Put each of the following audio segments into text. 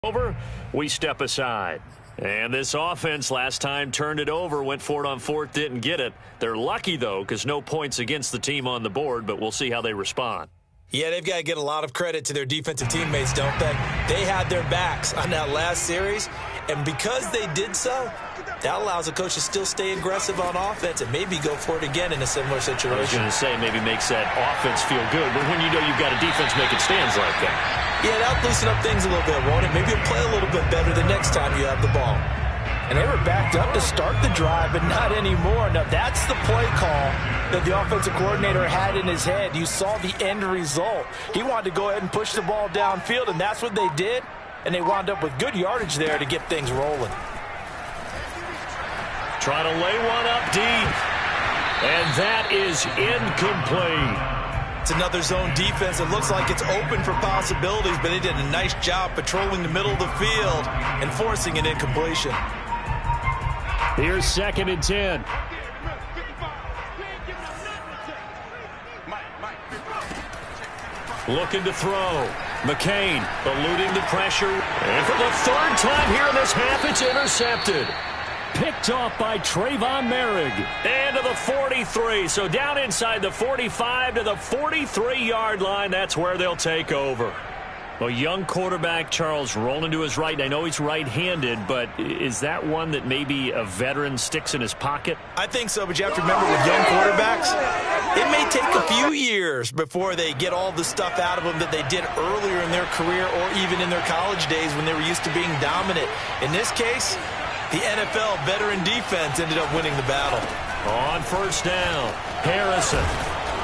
Over, we step aside. And this offense last time turned it over, went for it on fourth, didn't get it. They're lucky, though, because no points against the team on the board, but we'll see how they respond. Yeah, they've got to get a lot of credit to their defensive teammates, don't they? They had their backs on that last series, and because they did so, that allows the coach to still stay aggressive on offense and maybe go for it again in a similar situation. I was going to say maybe makes that offense feel good, but when you know you've got a defense making stands like that. Yeah, that'll loosen up things a little bit, won't it? Maybe you'll play a little bit better the next time you have the ball. And they were backed up to start the drive, but not anymore. Now, that's the play call that the offensive coordinator had in his head. You saw the end result. He wanted to go ahead and push the ball downfield, and that's what they did. And they wound up with good yardage there to get things rolling. Trying to lay one up deep. And that is incomplete. It's another zone defense. It looks like it's open for possibilities, but they did a nice job patrolling the middle of the field and forcing an incompletion. Here's 2nd and 10. Looking to throw. McCain eluding the pressure. And for the third time here in this half, it's intercepted. Picked off by Trayvon Merrick. And to the 43. So down inside the 45 to the 43-yard line. That's where they'll take over. A young quarterback, Charles, rolling to his right. I know he's right-handed, but is that one that maybe a veteran sticks in his pocket? I think so, but you have to remember with young quarterbacks, it may take a few years before they get all the stuff out of them that they did earlier in their career or even in their college days when they were used to being dominant. In this case, the NFL veteran defense ended up winning the battle. On first down, Harrison.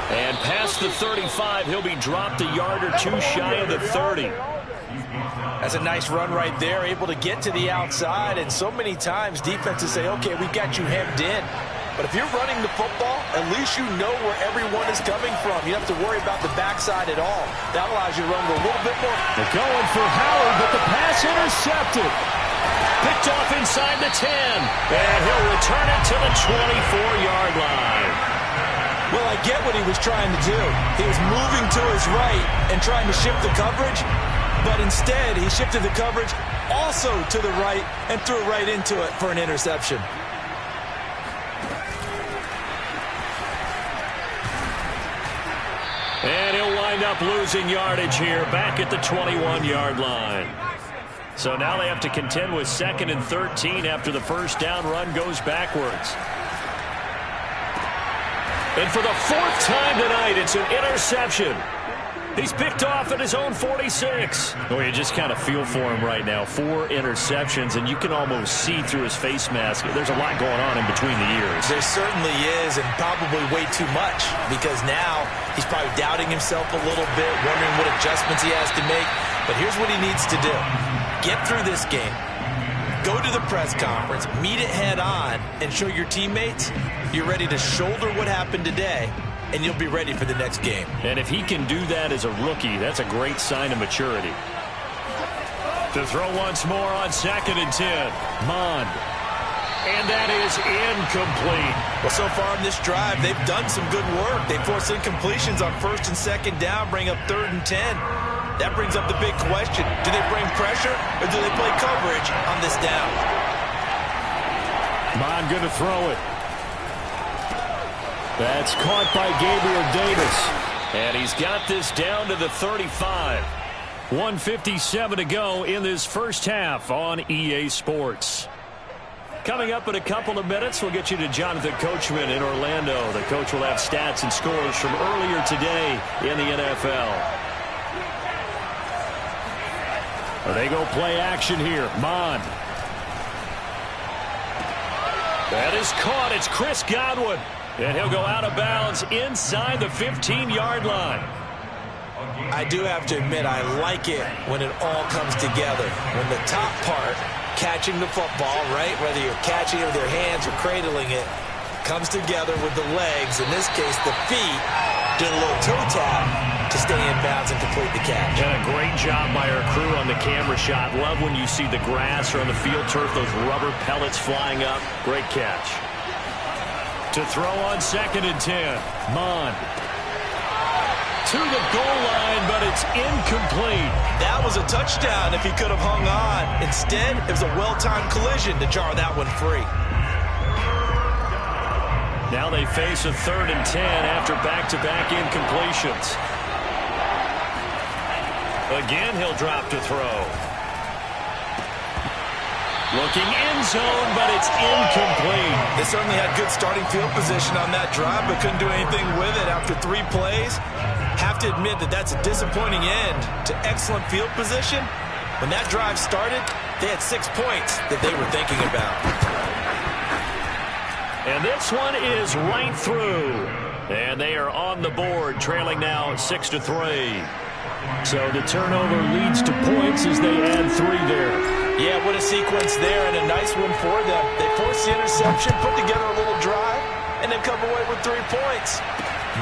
And past the 35, he'll be dropped a yard or two shy of the 30. That's a nice run right there, able to get to the outside. And so many times defenses say, okay, we got you hemmed in. But if you're running the football, at least you know where everyone is coming from. You don't have to worry about the backside at all. That allows you to run a little bit more. They're going for Howard, but the pass intercepted. Picked off inside the 10. And he'll return it to the 24-yard line. Well, I get what he was trying to do. He was moving to his right and trying to shift the coverage, but instead he shifted the coverage also to the right and threw right into it for an interception. And he'll wind up losing yardage here back at the 21-yard line. So now they have to contend with 2nd and 13 after the first down run goes backwards. And for the 4th time tonight, it's an interception. He's picked off at his own 46. Well, you just kind of feel for him right now. 4 interceptions, and you can almost see through his face mask. There's a lot going on in between the ears. There certainly is, and probably way too much, because now he's probably doubting himself a little bit, wondering what adjustments he has to make. But here's what he needs to do. Get through this game. Go to the press conference, meet it head on, and show your teammates you're ready to shoulder what happened today, and you'll be ready for the next game. And if he can do that as a rookie, that's a great sign of maturity. To throw once more on 2nd and 10. Mond. And that is incomplete. Well, so far in this drive, they've done some good work. They forced incompletions on 1st and 2nd down, bring up 3rd and 10. That brings up the big question. Do they bring pressure or do they play coverage on this down? Mond going to throw it. That's caught by Gabriel Davis. And he's got this down to the 35. 1:57 to go in this first half on EA Sports. Coming up in a couple of minutes, we'll get you to Jonathan Coachman in Orlando. The coach will have stats and scores from earlier today in the NFL. They go play action here. Mond. That is caught. It's Chris Godwin. And he'll go out of bounds inside the 15-yard line. I do have to admit, I like it when it all comes together. When the top part, catching the football, right, whether you're catching it with your hands or cradling it, comes together with the legs, in this case the feet, doing a little toe tap to stay in bounds and complete the catch. And a great job by our crew on the camera shot. Love when you see the grass or on the field turf, those rubber pellets flying up. Great catch. To throw on 2nd and 10. Mond. to the goal line, but it's incomplete. That was a touchdown if he could have hung on. Instead, it was a well-timed collision to jar that one free. Now they face a 3rd and 10 after back-to-back incompletions. Again, he'll drop to throw. Looking end zone, but it's incomplete. They certainly had good starting field position on that drive, but couldn't do anything with it after 3 plays. Have to admit that that's a disappointing end to excellent field position. When that drive started, they had 6 points that they were thinking about. And this one is right through. And they are on the board, trailing now 6-3. So the turnover leads to points as they add 3 there. Yeah, what a sequence there, and a nice one for them. They forced the interception, put together a little drive, and then come away with 3 points.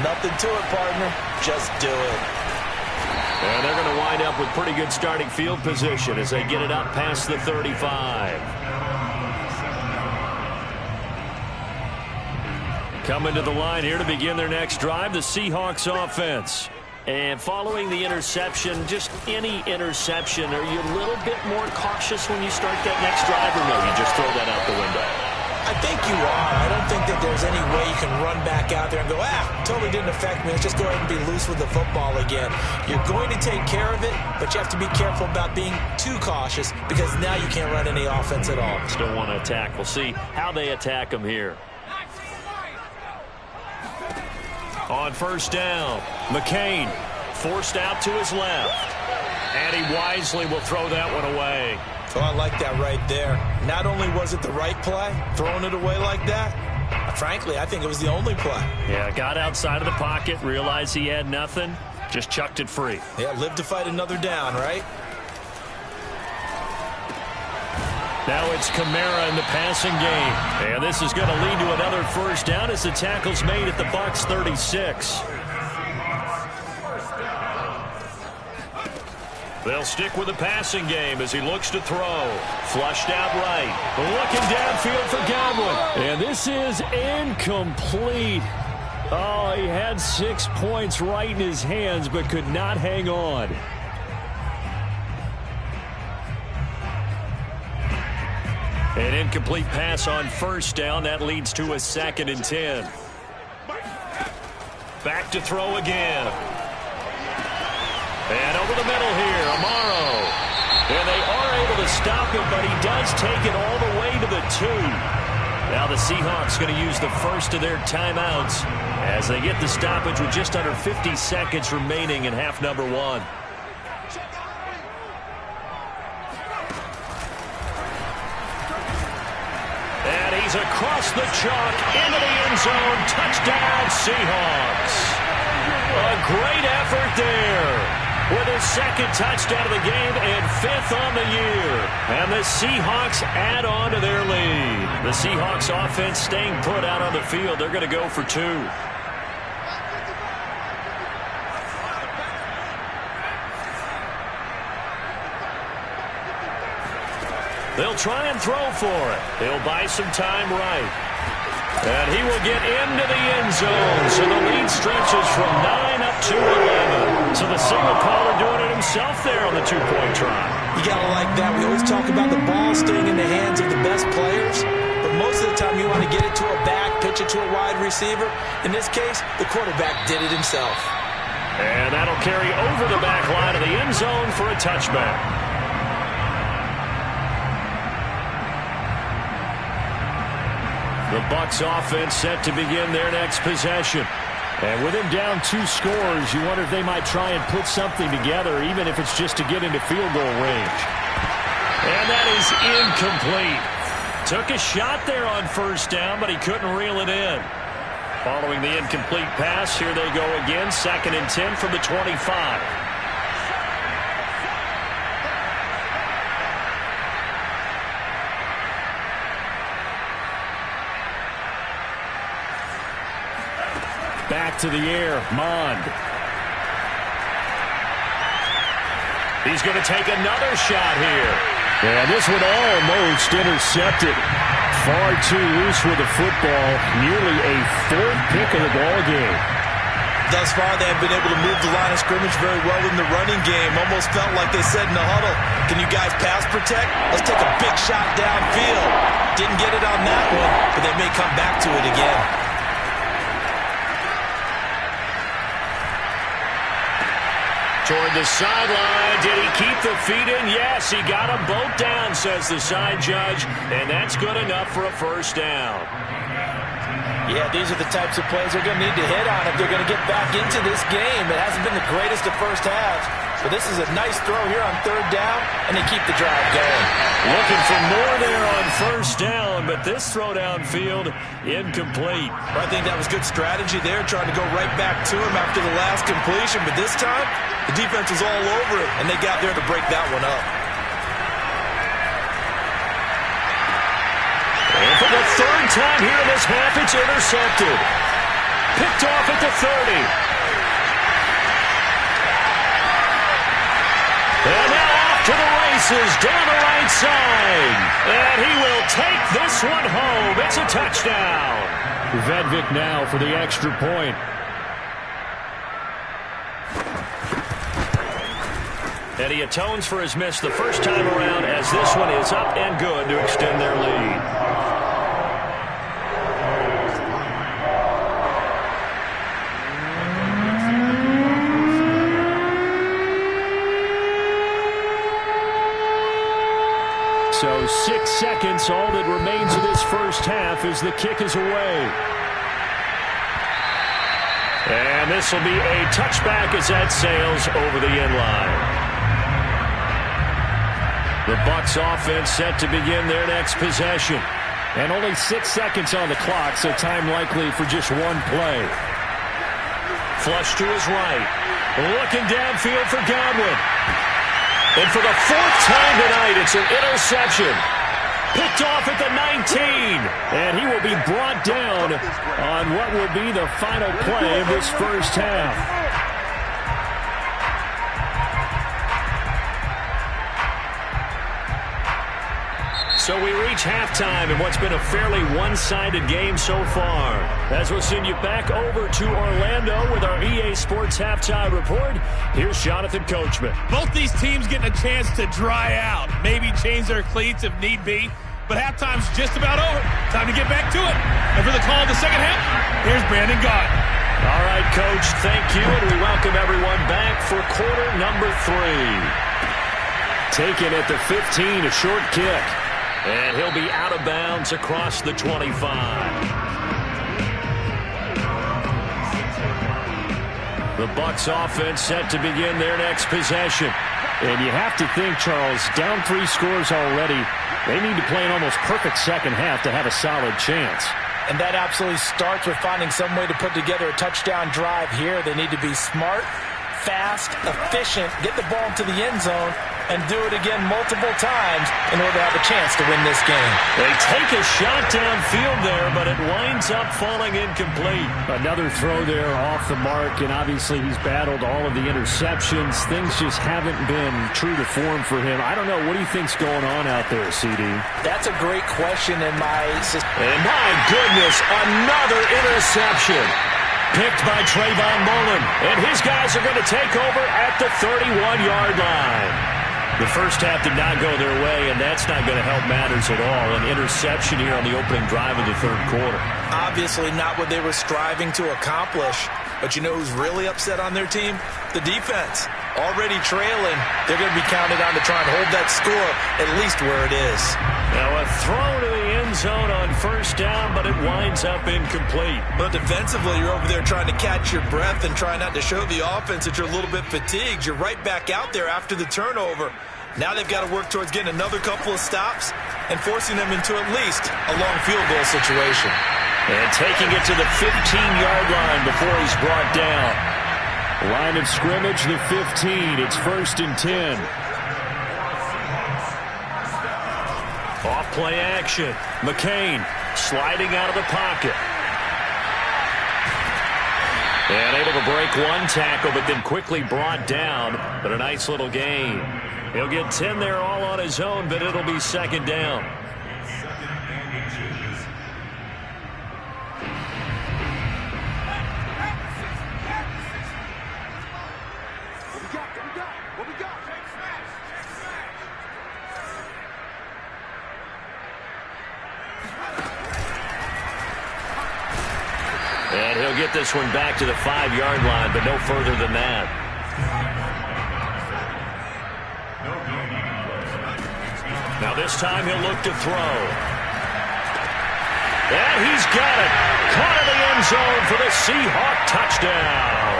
Nothing to it, partner. Just do it. And they're going to wind up with pretty good starting field position as they get it up past the 35. Coming to the line here to begin their next drive, the Seahawks offense. And following the interception, just any interception, are you a little bit more cautious when you start that next drive, or no, you just throw that out the window? I think you are. I don't think that there's any way you can run back out there and go, totally didn't affect me. Let's just go ahead and be loose with the football again. You're going to take care of it, but you have to be careful about being too cautious because now you can't run any offense at all. Still want to attack. We'll see how they attack them here. On first down, McCain forced out to his left. And he wisely will throw that one away. Oh, I like that right there. Not only was it the right play, throwing it away like that, frankly, I think it was the only play. Yeah, got outside of the pocket, realized he had nothing, just chucked it free. Yeah, live to fight another down, right? Now it's Kamara in the passing game. And this is going to lead to another first down as the tackle's made at the Bucs 36. They'll stick with the passing game as he looks to throw. Flushed out right. Looking downfield for Godwin. And this is incomplete. Oh, he had 6 points right in his hands but could not hang on. An incomplete pass on first down. That leads to a 2nd and 10. Back to throw again. And over the middle here, Amaro. And they are able to stop him, but he does take it all the way to the 2. Now the Seahawks going to use the first of their timeouts as they get the stoppage with just under 50 seconds remaining in half number 1. And he's across the chalk into the end zone. Touchdown, Seahawks. A great effort there with his 2nd touchdown of the game and 5th on the year. And the Seahawks add on to their lead. The Seahawks offense staying put out on the field. They're going to go for 2. They'll try and throw for it. He'll buy some time right. And he will get into the end zone. So the lead stretches from 9 up to 11. So the signal caller doing it himself there on the 2-point try. You got to like that. We always talk about the ball staying in the hands of the best players. But most of the time you want to get it to a back, pitch it to a wide receiver. In this case, the quarterback did it himself. And that'll carry over the back line of the end zone for a touchback. The Bucs offense set to begin their next possession. And with him down 2 scores, you wonder if they might try and put something together, even if it's just to get into field goal range. And that is incomplete. Took a shot there on first down, but he couldn't reel it in. Following the incomplete pass, here they go again. 2nd and 10 from the 25. Back to the air, Mond. He's going to take another shot here. And this one almost intercepted. Far too loose with the football. Nearly a 3rd pick of the ball game. Thus far, they have been able to move the line of scrimmage very well in the running game. Almost felt like they said in the huddle, can you guys pass protect? Let's take a big shot downfield. Didn't get it on that one, but they may come back to it again. Toward the sideline. Did he keep the feet in? Yes, he got them both down, says the side judge, and that's good enough for a first down. Yeah, these are the types of plays they're going to need to hit on if they're going to get back into this game. It hasn't been the greatest of first halves, but this is a nice throw here on third down, and they keep the drive going. Looking for more there on first down, but this throw downfield incomplete. I think that was good strategy there, trying to go right back to him after the last completion, but this time, the defense was all over it, and they got there to break that one up. And for the third time here in this half, it's intercepted. Picked off at the 30. And now off to the races, down the right side. And he will take this one home. It's a touchdown. Vedvik now for the extra point. And he atones for his miss the first time around as this one is up and good to extend their lead. So 6 seconds, all that remains of this first half as the kick is away. And this will be a touchback as that sails over the end line. The Bucs offense set to begin their next possession. And only 6 seconds on the clock, so time likely for just one play. Flush to his right. Looking downfield for Godwin. And for the fourth time tonight, it's an interception. Picked off at the 19. And he will be brought down on what will be the final play of this first half. So we reach halftime in what's been a fairly one-sided game so far. As we'll send you back over to Orlando with our EA Sports Halftime Report, here's Jonathan Coachman. Both these teams getting a chance to dry out, maybe change their cleats if need be, but halftime's just about over. Time to get back to it. And for the call of the second half, here's Brandon Gott. All right, Coach, thank you, and we welcome everyone back for quarter number 3. Taken at the 15, a short kick. And he'll be out of bounds across the 25. The Bucs offense set to begin their next possession. And you have to think, Charles, down 3 scores already. They need to play an almost perfect second half to have a solid chance. And that absolutely starts with finding some way to put together a touchdown drive here. They need to be smart, fast, efficient, get the ball into the end zone, and do it again multiple times in order to have a chance to win this game. They take a shot downfield there, but it winds up falling incomplete. Another throw there off the mark, and obviously he's battled all of the interceptions. Things just haven't been true to form for him. I don't know. What do you think's going on out there, CD? That's a great question in my system. And my goodness, another interception. Picked by Trayvon Mullen, and his guys are going to take over at the 31-yard line. The first half did not go their way, and that's not going to help matters at all. An interception here on the opening drive of the third quarter. Obviously not what they were striving to accomplish. But you know who's really upset on their team? The defense. Already trailing, they're going to be counted on to try and hold that score at least where it is. Now a throw to the end zone on first down, but it winds up incomplete. But defensively, you're over there trying to catch your breath and try not to show the offense that you're a little bit fatigued. You're right back out there after the turnover. Now they've got to work towards getting another couple of stops and forcing them into at least a long field goal situation. And taking it to the 15-yard line before he's brought down. Line of scrimmage, the 15. It's 1st and 10. Off play action. McCain sliding out of the pocket. And able to break one tackle, but then quickly brought down. But a nice little gain. He'll get 10 there all on his own, but it'll be second down. And he'll get this one back to the 5-yard line, but no further than that. Now this time he'll look to throw. And he's got it. Caught in the end zone for the Seahawk touchdown.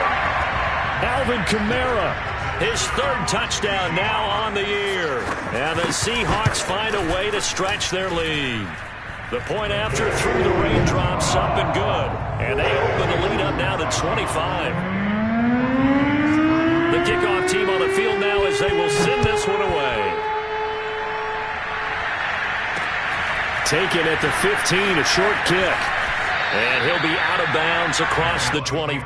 Alvin Kamara, his 3rd touchdown now on the year. And the Seahawks find a way to stretch their lead. The point after through the raindrops up and good. And they open the lead up now to 25. The kickoff team on the field now as they will send this one away. Taken at the 15, a short kick. And he'll be out of bounds across the 20.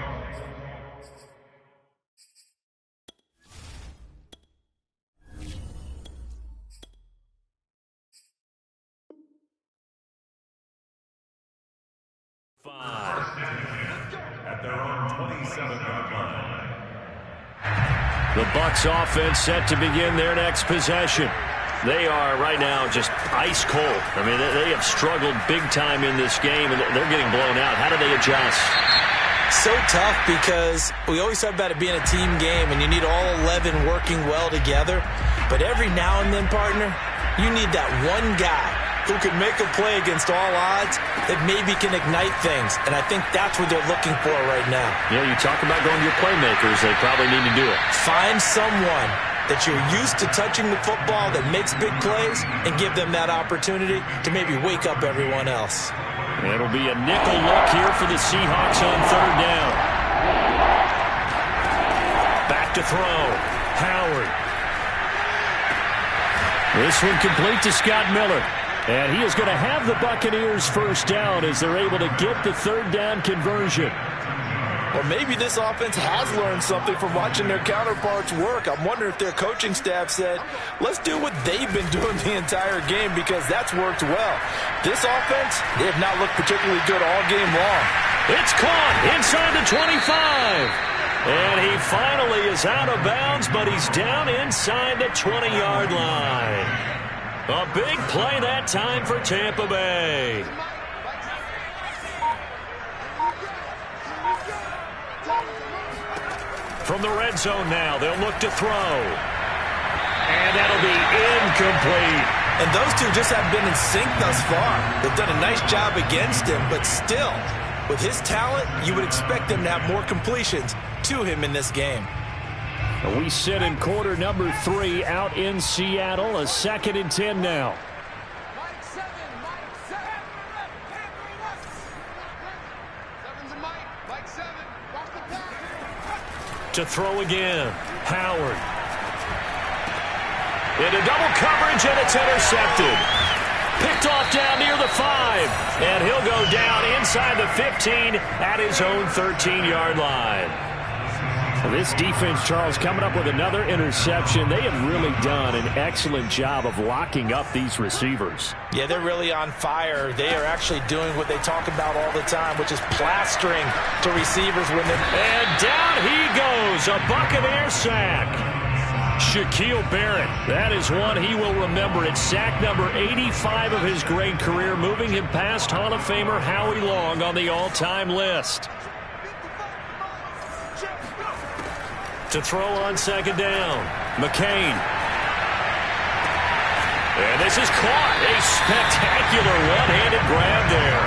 At their own 27-yard line. The Bucs offense set to begin their next possession. They are right now just ice cold. I mean, they have struggled big time in this game, and they're getting blown out. How do they adjust? So tough because we always talk about it being a team game, and you need all 11 working well together. But every now and then, partner, you need that one guy who can make a play against all odds that maybe can ignite things. And I think that's what they're looking for right now. Yeah, you talk about going to your playmakers. They probably need to do it. Find someone that you're used to touching the football that makes big plays and give them that opportunity to maybe wake up everyone else. It'll be a nickel look here for the Seahawks on 3rd down. Back to throw. Howard. This one complete to Scott Miller. And he is going to have the Buccaneers 1st down as they're able to get the 3rd down conversion. Or maybe this offense has learned something from watching their counterparts work. I'm wondering if their coaching staff said, let's do what they've been doing the entire game because that's worked well. This offense, they have not looked particularly good all game long. It's caught inside the 25. And he finally is out of bounds, but he's down inside the 20-yard line. A big play that time for Tampa Bay. From the red zone now, they'll look to throw. And that'll be incomplete. And those two just haven't been in sync thus far. They've done a nice job against him, but still, with his talent, you would expect them to have more completions to him in this game. We sit in quarter number 3 out in Seattle. A 2nd and 10 now. To throw again. Howard. Into double coverage, and it's intercepted. Picked off down near the 5. And he'll go down inside the 15 at his own 13-yard line. This defense, Charles, coming up with another interception. They have really done an excellent job of locking up these receivers. Yeah, they're really on fire. They are actually doing what they talk about all the time, which is plastering to receivers when they... And down he goes, a Buccaneer sack. Shaquille Barrett, that is one he will remember. It's sack number 85 of his great career, moving him past Hall of Famer Howie Long on the all-time list. To throw on 2nd down, McCain. And this is caught. A spectacular one-handed grab there.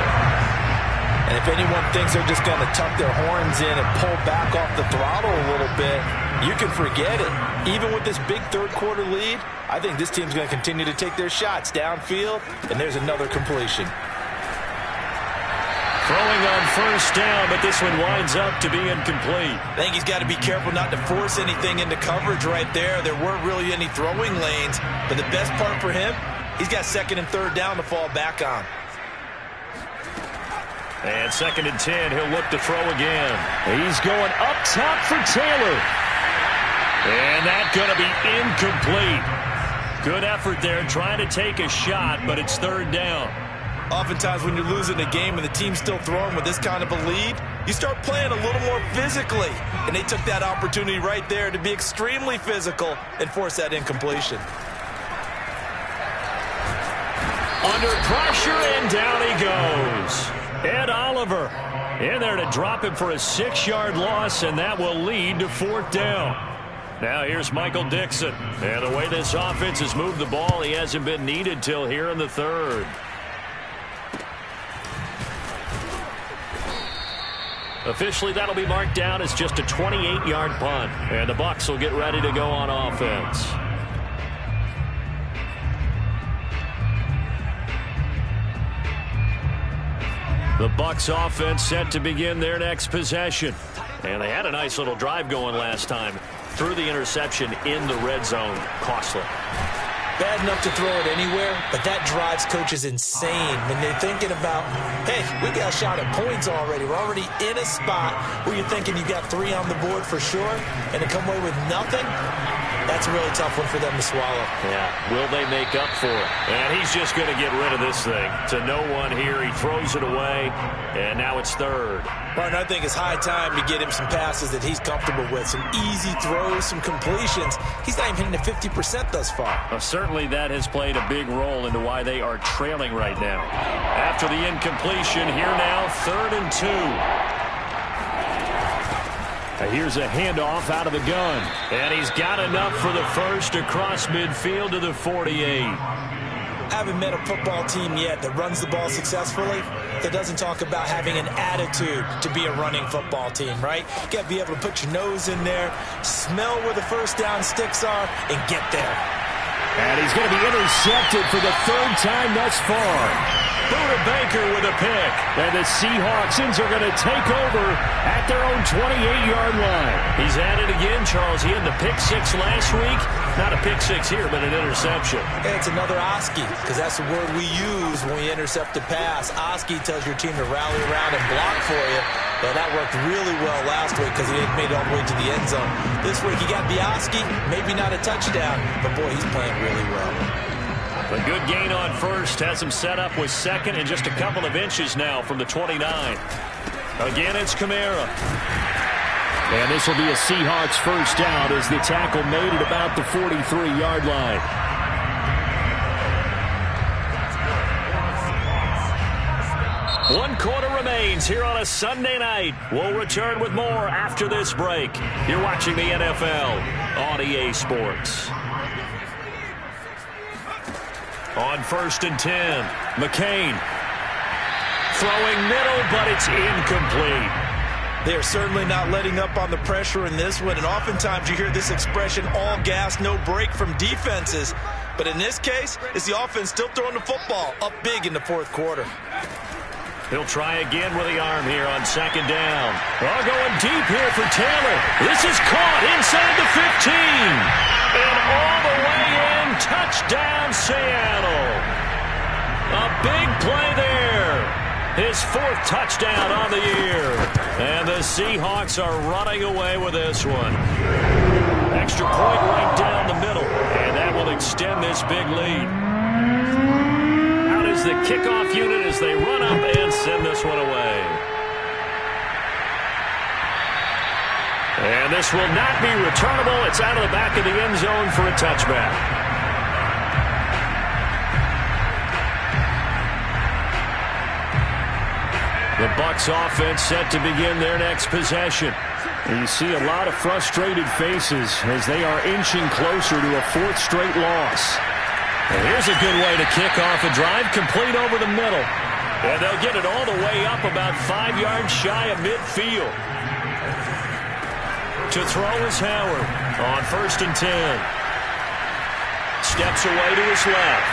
And if anyone thinks they're just going to tuck their horns in and pull back off the throttle a little bit, you can forget it. Even with this big 3rd quarter lead, I think this team's going to continue to take their shots downfield, and there's another completion. Throwing on 1st down, but this one winds up to be incomplete. I think he's got to be careful not to force anything into coverage right there. There weren't really any throwing lanes, but the best part for him, he's got 2nd and 3rd down to fall back on. And 2nd and 10, he'll look to throw again. He's going up top for Taylor. And that's going to be incomplete. Good effort there trying to take a shot, but it's 3rd down. Oftentimes when you're losing a game and the team's still throwing with this kind of a lead, you start playing a little more physically. And they took that opportunity right there to be extremely physical and force that incompletion. Under pressure, and down he goes. Ed Oliver In there to drop him for a 6-yard loss, and that will lead to 4th down. Now here's Michael Dixon. And the way this offense has moved the ball, he hasn't been needed till here in the 3rd. Officially, that'll be marked down as just a 28-yard punt. And the Bucs will get ready to go on offense. The Bucs offense set to begin their next possession. And they had a nice little drive going last time. Threw the interception in the red zone. Costly. Bad enough to throw it anywhere, but that drives coaches insane when they're thinking about, hey, we got a shot at points already. We're already in a spot where you're thinking you got 3 on the board for sure, and to come away with nothing, that's a really tough one for them to swallow. Yeah, will they make up for it? And he's just going to get rid of this thing. To no one here, he throws it away, and now it's 3rd. Martin, I think it's high time to get him some passes that he's comfortable with, some easy throws, some completions. He's not even hitting the 50% thus far. Certainly that has played a big role into why they are trailing right now. After the incompletion, here now, 3rd and 2. Here's a handoff out of the gun. And he's got enough for the first across midfield to the 48. I haven't met a football team yet that runs the ball successfully that doesn't talk about having an attitude to be a running football team, right? You got to be able to put your nose in there, smell where the first down sticks are, and get there. And he's going to be intercepted for the 3rd time thus far. Buda Baker with a pick. And the Seahawksans are going to take over at their own 28-yard line. He's at it again, Charles. He had the pick 6 last week. Not a pick 6 here, but an interception. And it's another Oski, because that's the word we use when we intercept a pass. Oski tells your team to rally around and block for you. Well, that worked really well last week because he didn't make it all the way to the end zone. This week he got the Oski, maybe not a touchdown, but boy, he's playing really well. A good gain on first has him set up with 2nd and just a couple of inches now from the 29. Again, it's Kamara. And this will be a Seahawks first down as the tackle made at about the 43-yard line. One quarter remains here on a Sunday night. We'll return with more after this break. You're watching the NFL on EA Sports. On 1st and 10, McCain throwing middle, but it's incomplete. They're certainly not letting up on the pressure in this one, and oftentimes you hear this expression, all gas, no break from defenses. But in this case, it's the offense still throwing the football up big in the 4th quarter. He'll try again with the arm here on 2nd down. Oh, going deep here for Taylor. This is caught inside the 15. And all the way in, touchdown Seattle. A big play there. His 4th touchdown on the year. And the Seahawks are running away with this one. Extra point right down the middle. And that will extend this big lead. Out is the kickoff unit as they run up and send this one away. And this will not be returnable. It's out of the back of the end zone for a touchback. The Bucs offense set to begin their next possession. You see a lot of frustrated faces as they are inching closer to a 4th straight loss. And here's a good way to kick off a drive, complete over the middle. And they'll get it all the way up about 5 yards shy of midfield. To throw is Howard on 1st and 10. Steps away to his left.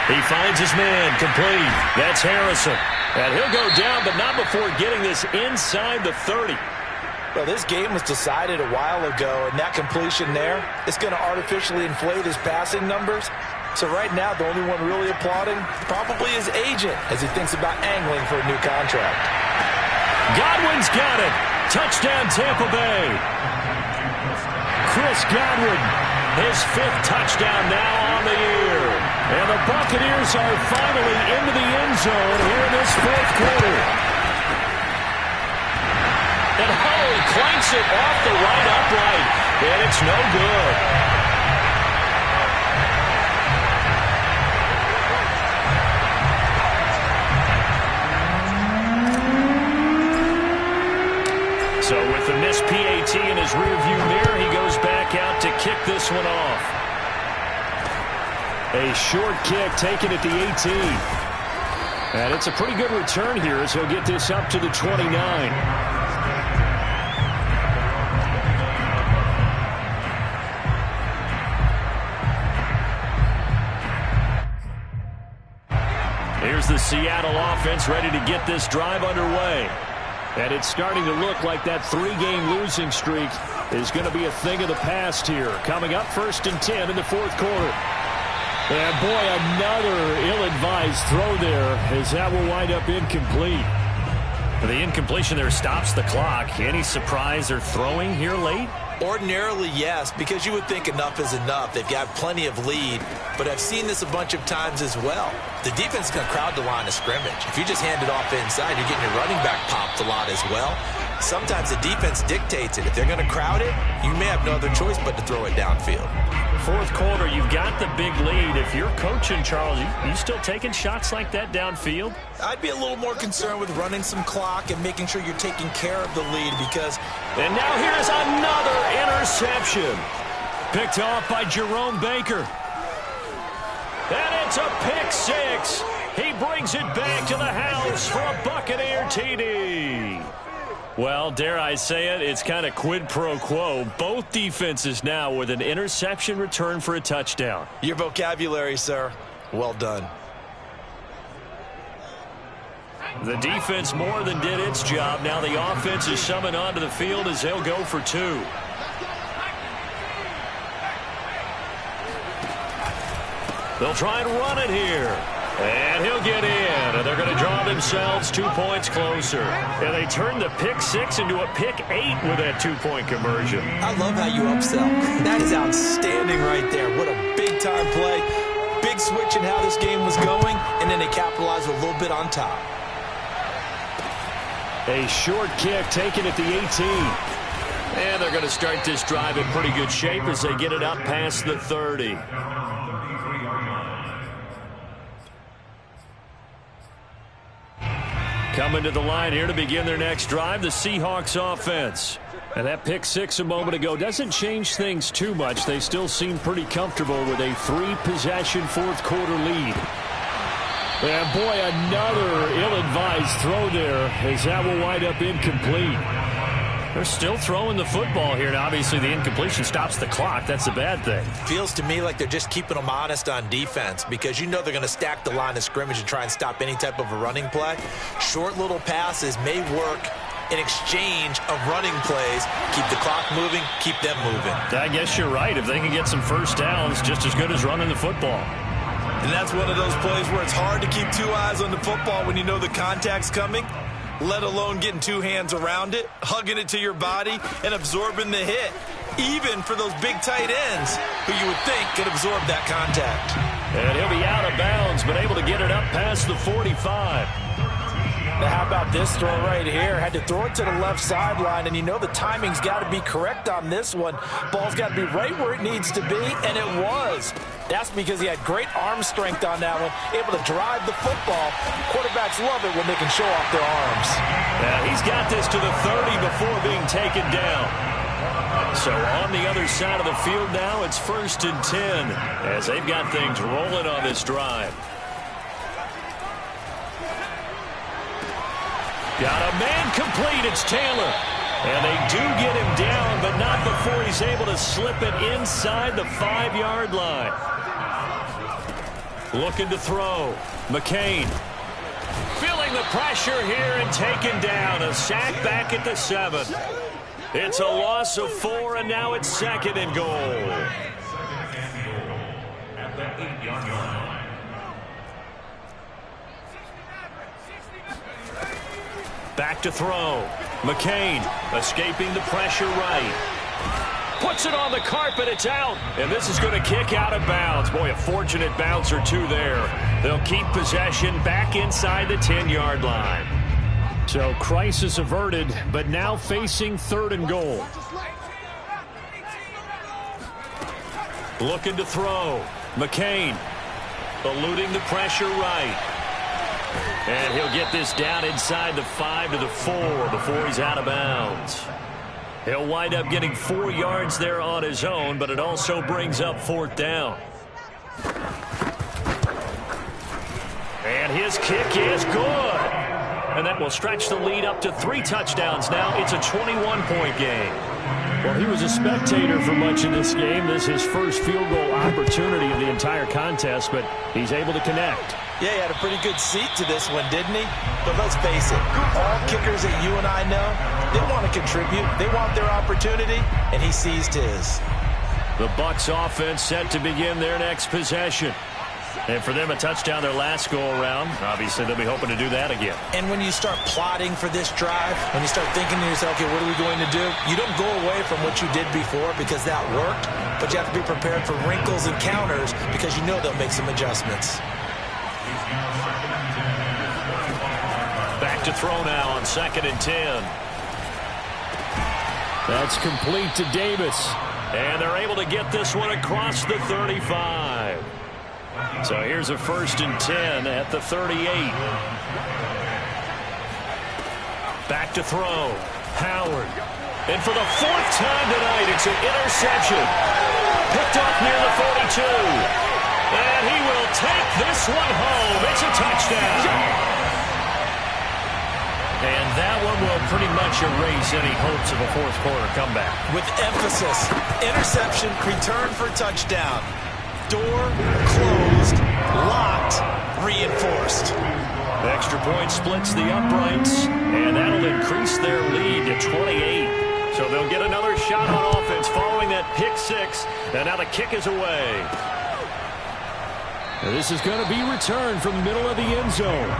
He finds his man, complete. That's Harrison. And he'll go down, but not before getting this inside the 30. Well, this game was decided a while ago, and that completion there is going to artificially inflate his passing numbers. So right now, the only one really applauding probably his agent as he thinks about angling for a new contract. Godwin's got it. Touchdown, Tampa Bay. Chris Godwin, his 5th touchdown now on the year. And the Buccaneers are finally into the end zone here in this 4th quarter. And Hull clanks it off the right upright. And it's no good. his rearview mirror. He goes back out to kick this one off. A short kick taken at the 18. And it's a pretty good return here as he'll get this up to the 29. Here's the Seattle offense ready to get this drive underway. And it's starting to look like that 3-game losing streak is going to be a thing of the past here. Coming up 1st and 10 in the 4th quarter. And boy, another ill-advised throw there as that will wind up incomplete. The incompletion there stops the clock. Any surprise they're throwing here late? Ordinarily, yes, because you would think enough is enough. They've got plenty of lead, but I've seen this a bunch of times as well. The defense is going to crowd the line of scrimmage. If you just hand it off inside, you're getting your running back popped a lot as well. Sometimes the defense dictates it. If they're going to crowd it, you may have no other choice but to throw it downfield. 4th quarter, you've got the big lead. If you're coaching, Charles, you still taking shots like that downfield? I'd be a little more concerned with running some clock and making sure you're taking care of the lead because... And now here's another interception. Picked off by Jerome Baker. And it's a pick 6. He brings it back to the house for a Buccaneer TD. Well, dare I say it, it's kind of quid pro quo. Both defenses now with an interception return for a touchdown. Your vocabulary, sir. Well done. The defense more than did its job. Now the offense is summoned onto the field as they'll go for 2. They'll try and run it here. And he'll get in. And they're going to draw themselves 2 points closer. And they turn the pick 6 into a pick 8 with that 2-point conversion. I love how you upsell. That is outstanding right there. What a big-time play. Big switch in how this game was going. And then they capitalized a little bit on top. A short kick taken at the 18. And they're going to start this drive in pretty good shape as they get it up past the 30. Coming to the line here to begin their next drive, the Seahawks offense. And that pick 6 a moment ago doesn't change things too much. They still seem pretty comfortable with a 3-possession 4th quarter lead. And boy, another ill-advised throw there as that will wind up incomplete. They're still throwing the football here. Now, obviously, the incompletion stops the clock. That's a bad thing. Feels to me like they're just keeping them honest on defense because you know they're going to stack the line of scrimmage and try and stop any type of a running play. Short little passes may work in exchange of running plays. Keep the clock moving, keep them moving. I guess you're right. If they can get some first downs, just as good as running the football. And that's one of those plays where it's hard to keep 2 eyes on the football when you know the contact's coming, let alone getting 2 hands around it, hugging it to your body, and absorbing the hit, even for those big tight ends who you would think could absorb that contact. And he'll be out of bounds, but able to get it up past the 45. Now, how about this throw right here? Had to throw it to the left sideline, and you know the timing's got to be correct on this one. Ball's got to be right where it needs to be, and it was. That's because he had great arm strength on that one, able to drive the football. Quarterbacks love it when they can show off their arms. Yeah, he's got this to the 30 before being taken down. So on the other side of the field now, it's 1st and 10 as they've got things rolling on this drive. Got a man complete. It's Taylor. And they do get him down, but not before he's able to slip it inside the 5-yard line. Looking to throw. McCain. Feeling the pressure here and taken down. A sack back at the 7. It's a loss of 4, and now it's 2nd and goal. At the 8-yard line. Back to throw. McCain escaping the pressure right. Puts it on the carpet. It's out. And this is going to kick out of bounds. Boy, a fortunate bounce or 2 there. They'll keep possession back inside the 10-yard line. So crisis averted, but now facing 3rd and goal. Looking to throw. McCain eluding the pressure right. And he'll get this down inside the 5 to the 4 before he's out of bounds. He'll wind up getting 4 yards there on his own, but it also brings up 4th down. And his kick is good. And that will stretch the lead up to 3 touchdowns now. It's a 21-point game. Well, he was a spectator for much of this game. This is his first field goal opportunity of the entire contest, but he's able to connect. Yeah, he had a pretty good seat to this one, didn't he? But let's face it, all kickers that you and I know, they want to contribute. They want their opportunity, and he seized his. The Bucs offense set to begin their next possession. And for them, a touchdown their last go-around. Obviously, they'll be hoping to do that again. And when you start plotting for this drive, when you start thinking to yourself, okay, what are we going to do? You don't go away from what you did before because that worked, but you have to be prepared for wrinkles and counters because you know they'll make some adjustments. Back to throw now on 2nd and 10. That's complete to Davis. And they're able to get this one across the 35. So here's a 1st and 10 at the 38. Back to throw. Howard. And for the 4th time tonight, it's an interception. Picked up near the 42. And he will take this one home. It's a touchdown. And that one will pretty much erase any hopes of a 4th quarter comeback. With emphasis, interception, return for touchdown. Door closed, locked, reinforced. The extra point splits the uprights, and that'll increase their lead to 28. So they'll get another shot on offense following that pick 6, and now the kick is away. This is going to be returned from the middle of the end zone.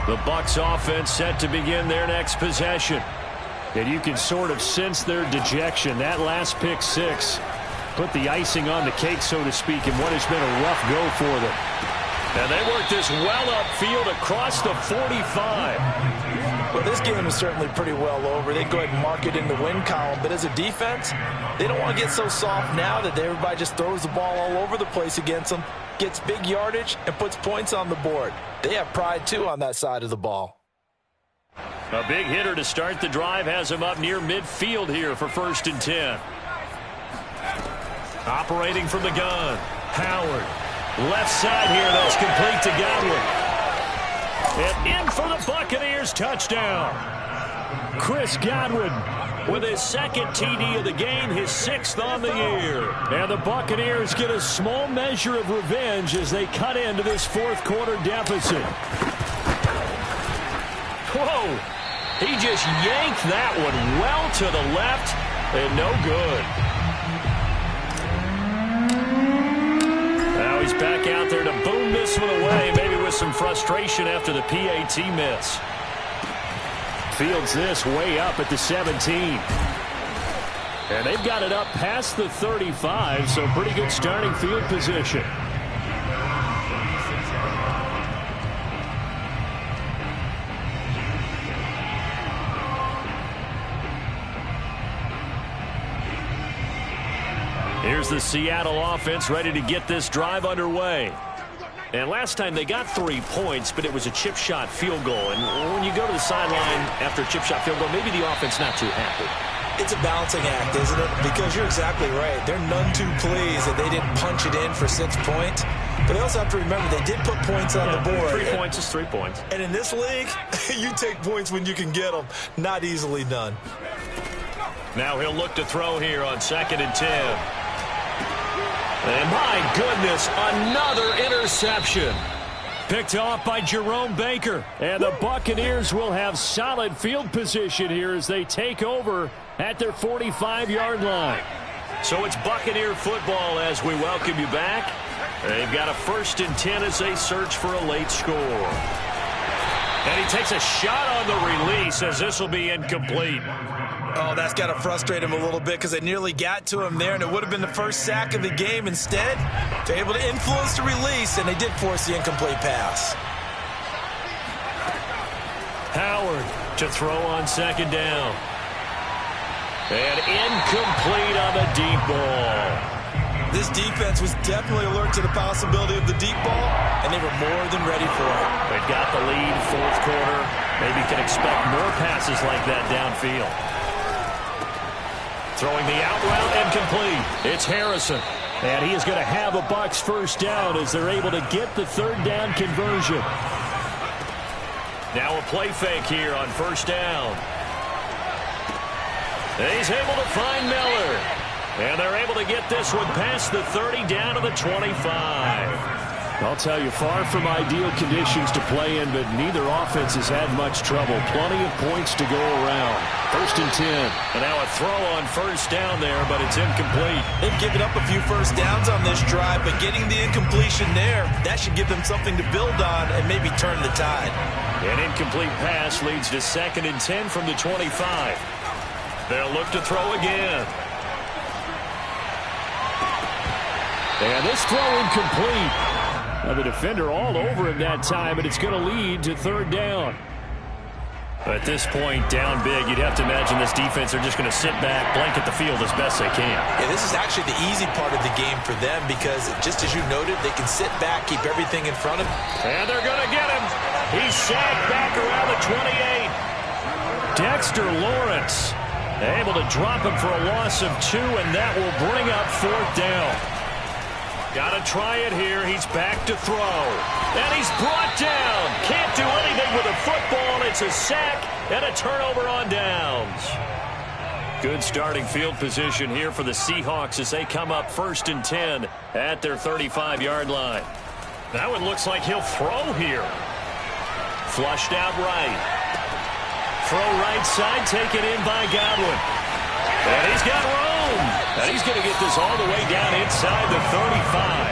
The Bucs offense set to begin their next possession. And you can sort of sense their dejection. That last pick 6 put the icing on the cake, so to speak, in what has been a rough go for them. And they work this well upfield across the 45. Well, this game is certainly pretty well over. They go ahead and mark it in the win column. But as a defense, they don't want to get so soft now that everybody just throws the ball all over the place against them, gets big yardage, and puts points on the board. They have pride, too, on that side of the ball. A big hitter to start the drive has him up near midfield here for 1st and 10. Operating from the gun. Howard. Left side here. That's complete to Godwin. And in for the Buccaneers touchdown. Chris Godwin with his 2nd TD of the game, his 6th on the year. And the Buccaneers get a small measure of revenge as they cut into this 4th quarter deficit. Whoa! He just yanked that one well to the left and no good. Now he's back out there to boom this one away, maybe with some frustration after the PAT miss. Fields this way up at the 17. And they've got it up past the 35, so pretty good starting field position. Here's the Seattle offense ready to get this drive underway. And last time they got 3 points, but it was a chip shot field goal. And when you go to the sideline after a chip shot field goal, maybe the offense not too happy. It's a balancing act, isn't it? Because you're exactly right. They're none too pleased that they didn't punch it in for 6 points. But they also have to remember they did put points on the board. 3 points is 3 points. And in this league, you take points when you can get them. Not easily done. Now he'll look to throw here on 2nd and 10. And my goodness, another interception. Picked off by Jerome Baker. And the Buccaneers will have solid field position here as they take over at their 45-yard line. So it's Buccaneer football as we welcome you back. They've got a 1st and 10 as they search for a late score. And he takes a shot on the release as this will be incomplete. Oh, that's got to frustrate him a little bit because they nearly got to him there, and it would have been the first sack of the game. Instead, they're able to influence the release, and they did force the incomplete pass. Howard to throw on 2nd down. And incomplete on the deep ball. This defense was definitely alert to the possibility of the deep ball, and they were more than ready for it. They've got the lead, fourth quarter. Maybe can expect more passes like that downfield. Throwing the out route and complete. It's Harrison. And he is going to have a Bucs first down as they're able to get the third down conversion. Now a play fake here on first down. He's able to find Miller. And they're able to get this one past the 30 down to the 25. I'll tell you, far from ideal conditions to play in, but neither offense has had much trouble. Plenty of points to go around. First and 10. And now a throw on first down there, but it's incomplete. They've given up a few first downs on this drive, but getting the incompletion there, that should give them something to build on and maybe turn the tide. An incomplete pass leads to second and 10 from the 25. They'll look to throw again. And this throw incomplete. Now the defender all over him that time, but it's going to lead to third down. At this point, down big, you'd have to imagine this defense are just going to sit back, blanket the field as best they can. Yeah, this is actually the easy part of the game for them because, just as you noted, they can sit back, keep everything in front of them. And they're going to get him. He's sacked back around the 28. Dexter Lawrence able to drop him for a loss of 2, and that will bring up fourth down. Got to try it here. He's back to throw. And he's brought down. Can't do anything with a football. It's a sack and a turnover on downs. Good starting field position here for the Seahawks as they come up first and 10 at their 35-yard line. That one looks like he'll throw here. Flushed out right. Throw right side, taken in by Godwin. And he's got room. And he's going to get this all the way down inside the 35.